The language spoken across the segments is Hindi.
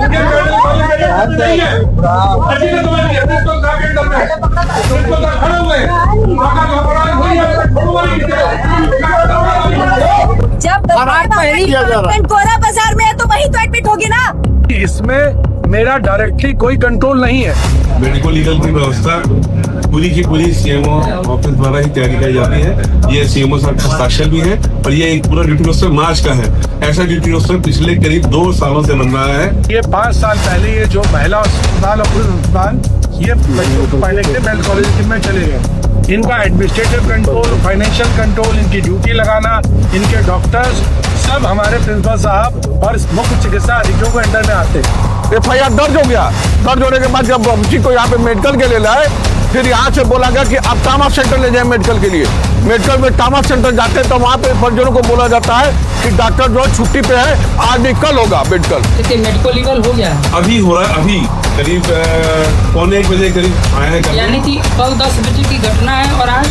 जब गोरा बाजार में है तो वही तो एडमिट होगी ना। इसमें मेरा डायरेक्टली कोई कंट्रोल नहीं है। मेडिको लीगल की व्यवस्था पूरी की पूरी सीएमओ ऑफिस द्वारा ही तैयारी की जाती है। ये सीएमओ साहब का हस्ताक्षर भी है और ये एक पूरा ड्यूटी रोस्टर मार्च का है। ऐसा ड्यूटी रोस्टर पिछले करीब 2 सालों से बन रहा है। ये 5 साल पहले ये जो महिला अस्पताल और पुरुष अस्पताल ये बच्चों को पढ़ने के लिए मेडिकल कॉलेज में चले गए। इनका एडमिनिस्ट्रेटिव कंट्रोल, फाइनेंशियल कंट्रोल, इनकी ड्यूटी लगाना, इनके डॉक्टर्स सब हमारे प्रिंसिपल साहब और मुख्य चिकित्सा अधिकारियों को अंडर में आते हैं। FIR दर्ज हो गया। दर्ज होने के बाद जब बच्ची को यहाँ पे मेडिकल के लिए लाए, फिर यहाँ से बोला गया कि आप ट्रामा सेंटर ले जाए मेडिकल के लिए। मेडिकल में ट्रामा सेंटर जाते हैं तो वहाँ पे परिजनों को बोला जाता है कि डॉक्टर जो छुट्टी पे है, आज नहीं कल होगा मेडिकल। मेडिकल लीगल हो गया, अभी हो रहा है। अभी करीब 1:15 बजे करीब आया है। यानी कि कल 10 बजे की घटना है और आज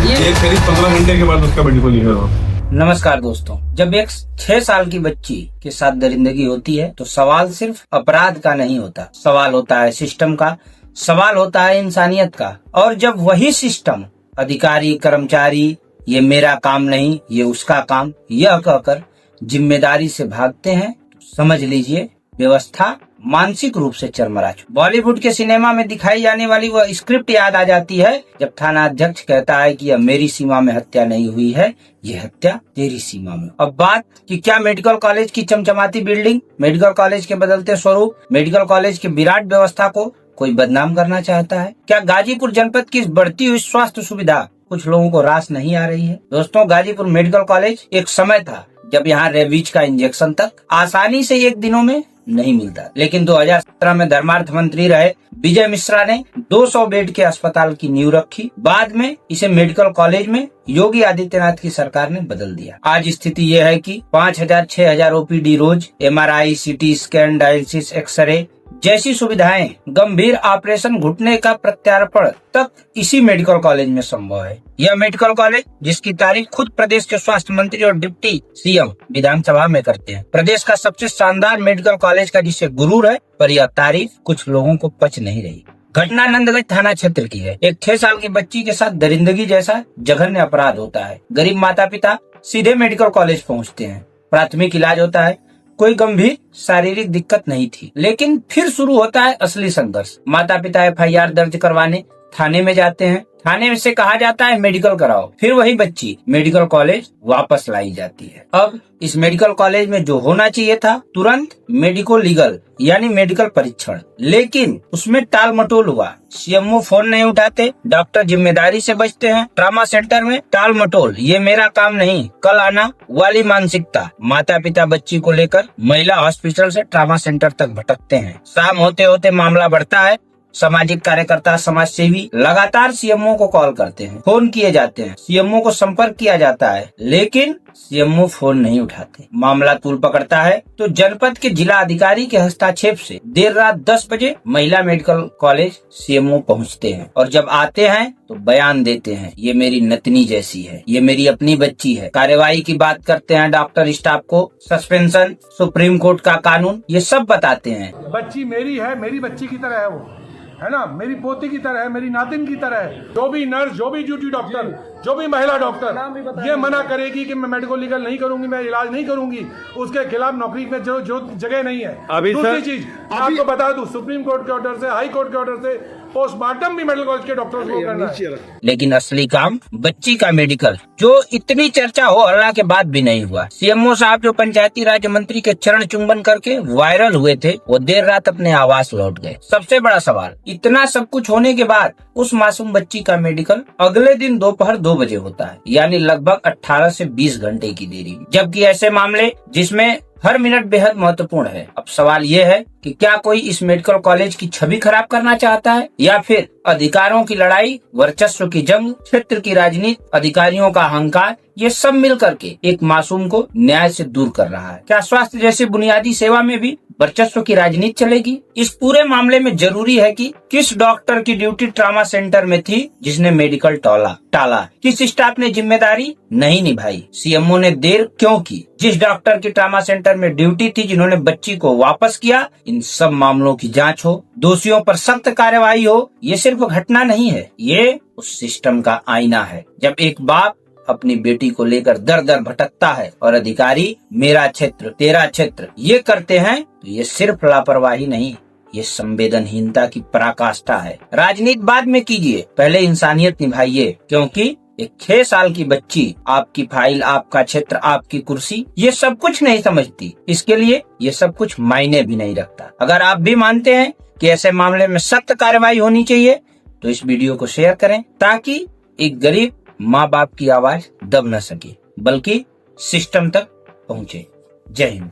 ये करीब 15 घंटे के बाद उसका मेडिकल लीगल हो। नमस्कार दोस्तों, जब एक 6 साल की बच्ची के साथ दरिंदगी होती है तो सवाल सिर्फ अपराध का नहीं होता, सवाल होता है सिस्टम का, सवाल होता है इंसानियत का। और जब वही सिस्टम, अधिकारी, कर्मचारी ये मेरा काम नहीं ये उसका काम यह कहकर जिम्मेदारी से भागते हैं, तो समझ लीजिए व्यवस्था मानसिक रूप से चरमरा चुकी। बॉलीवुड के सिनेमा में दिखाई जाने वाली वह स्क्रिप्ट याद आ जाती है जब थाना अध्यक्ष कहता है कि यह मेरी सीमा में हत्या नहीं हुई है, ये हत्या तेरी सीमा में। अब बात कि क्या मेडिकल कॉलेज की चमचमाती बिल्डिंग, मेडिकल कॉलेज के बदलते स्वरूप, मेडिकल कॉलेज की विराट व्यवस्था को कोई बदनाम करना चाहता है? क्या गाजीपुर जनपद की बढ़ती हुई स्वास्थ्य सुविधा कुछ लोगों को रास नहीं आ रही है? दोस्तों, गाजीपुर मेडिकल कॉलेज एक समय था जब यहाँ रेबीज का इंजेक्शन तक आसानी से 1 दिनों में नहीं मिलता, लेकिन 2017 में धर्मार्थ मंत्री रहे विजय मिश्रा ने 200 बेड के अस्पताल की नींव रखी। बाद में इसे मेडिकल कॉलेज में योगी आदित्यनाथ की सरकार ने बदल दिया। आज स्थिति यह है कि 5000-6000 OPD रोज, MRI, CT scan, dialysis, X-ray जैसी सुविधाएं, गंभीर ऑपरेशन, घुटने का प्रत्यारोपण तक इसी मेडिकल कॉलेज में संभव है। यह मेडिकल कॉलेज जिसकी तारीफ खुद प्रदेश के स्वास्थ्य मंत्री और डिप्टी CM विधानसभा में करते हैं, प्रदेश का सबसे शानदार मेडिकल कॉलेज का जिसे गुरूर है, पर यह तारीफ कुछ लोगों को पच नहीं रही। घटना नंदगंज थाना क्षेत्र की है। एक 6 साल की बच्ची के साथ दरिंदगी जैसा जघन्य अपराध होता है। गरीब माता पिता सीधे मेडिकल कॉलेज पहुँचते हैं, प्राथमिक इलाज होता है, कोई गंभीर शारीरिक दिक्कत नहीं थी, लेकिन फिर शुरू होता है असली संघर्ष। माता पिता FIR दर्ज करवाने थाने में जाते हैं, थाने में से कहा जाता है मेडिकल कराओ, फिर वही बच्ची मेडिकल कॉलेज वापस लाई जाती है। अब इस मेडिकल कॉलेज में जो होना चाहिए था तुरंत मेडिको लीगल यानी मेडिकल परीक्षण, लेकिन उसमें टाल मटोल हुआ। CMO फोन नहीं उठाते, डॉक्टर जिम्मेदारी से बचते हैं, ट्रामा सेंटर में टाल मटोल, ये मेरा काम नहीं कल आना वाली मानसिकता। माता पिता बच्ची को लेकर महिला हॉस्पिटल से ट्रामा सेंटर तक भटकते हैं। शाम होते होते मामला बढ़ता है। सामाजिक कार्यकर्ता, समाज सेवी लगातार CMO को कॉल करते हैं, फोन किए जाते हैं, CMO को संपर्क किया जाता है, लेकिन CMO फोन नहीं उठाते। मामला तूल पकड़ता है तो जनपद के जिला अधिकारी के हस्तक्षेप से देर रात 10 बजे महिला मेडिकल कॉलेज CMO पहुंचते हैं और जब आते हैं तो बयान देते हैं, ये मेरी नतनी जैसी है, ये मेरी अपनी बच्ची है। कार्यवाही की बात करते हैं, डॉक्टर स्टाफ को सस्पेंशन, सुप्रीम कोर्ट का कानून, ये सब बताते हैं। बच्ची मेरी है, मेरी बच्ची की तरह है वो, है ना, मेरी पोती की तरह है, मेरी नातिन की तरह है। जो भी नर्स, जो भी ड्यूटी डॉक्टर, जो भी महिला डॉक्टर ये मना करेगी कि मैं मेडिकल लीगल नहीं करूंगी, मैं इलाज नहीं करूंगी, उसके खिलाफ नौकरी में जो जगह नहीं है। अभी दूसरी चीज आपको बता दूं, सुप्रीम कोर्ट के ऑर्डर से, हाई कोर्ट के ऑर्डर से पोस्टमार्टम भी मेडिकल कॉलेज के डॉक्टर्स को करना है। लेकिन असली काम बच्ची का मेडिकल, जो इतनी चर्चा हो हल्ला के बाद भी नहीं हुआ। CMO साहब जो पंचायती राज मंत्री के चरण चुंबन करके वायरल हुए थे, वो देर रात अपने आवास लौट गए। सबसे बड़ा सवाल, इतना सब कुछ होने के बाद उस मासूम बच्ची का मेडिकल अगले दिन दोपहर 2 बजे होता है, यानी लगभग 18 से 20 घंटे की देरी। जबकि ऐसे मामले जिसमें हर मिनट बेहद महत्वपूर्ण है। अब सवाल ये है कि क्या कोई इस मेडिकल कॉलेज की छवि खराब करना चाहता है, या फिर अधिकारों की लड़ाई, वर्चस्व की जंग, क्षेत्र की राजनीति, अधिकारियों का अहंकार, ये सब मिल करके एक मासूम को न्याय से दूर कर रहा है। क्या स्वास्थ्य जैसी बुनियादी सेवा में भी वर्चस्व की राजनीति चलेगी? इस पूरे मामले में जरूरी है कि किस डॉक्टर की ड्यूटी ट्रामा सेंटर में थी जिसने मेडिकल टाला, किस स्टाफ ने जिम्मेदारी नहीं निभाई, CMO ने देर क्यों की, जिस डॉक्टर की ट्रामा सेंटर में ड्यूटी थी, जिन्होंने बच्ची को वापस किया, इन सब मामलों की जांच हो, दोषियों पर सख्त कार्रवाई हो। ये सिर्फ घटना नहीं है, ये उस सिस्टम का आईना है। जब एक बाप अपनी बेटी को लेकर दर दर भटकता है और अधिकारी मेरा क्षेत्र तेरा क्षेत्र ये करते हैं, तो ये सिर्फ लापरवाही नहीं, ये संवेदनहीनता की पराकाष्ठा है। राजनीति बाद में कीजिए, पहले इंसानियत निभाइए, क्योंकि एक 6 साल की बच्ची आपकी फाइल, आपका क्षेत्र, आपकी कुर्सी, ये सब कुछ नहीं समझती। इसके लिए ये सब कुछ मायने भी नहीं रखता। अगर आप भी मानते हैं कि ऐसे मामले में सख्त कार्रवाई होनी चाहिए, तो इस वीडियो को शेयर करें, ताकि एक गरीब माँ बाप की आवाज दब न सके, बल्कि सिस्टम तक पहुँचे। जय हिंद।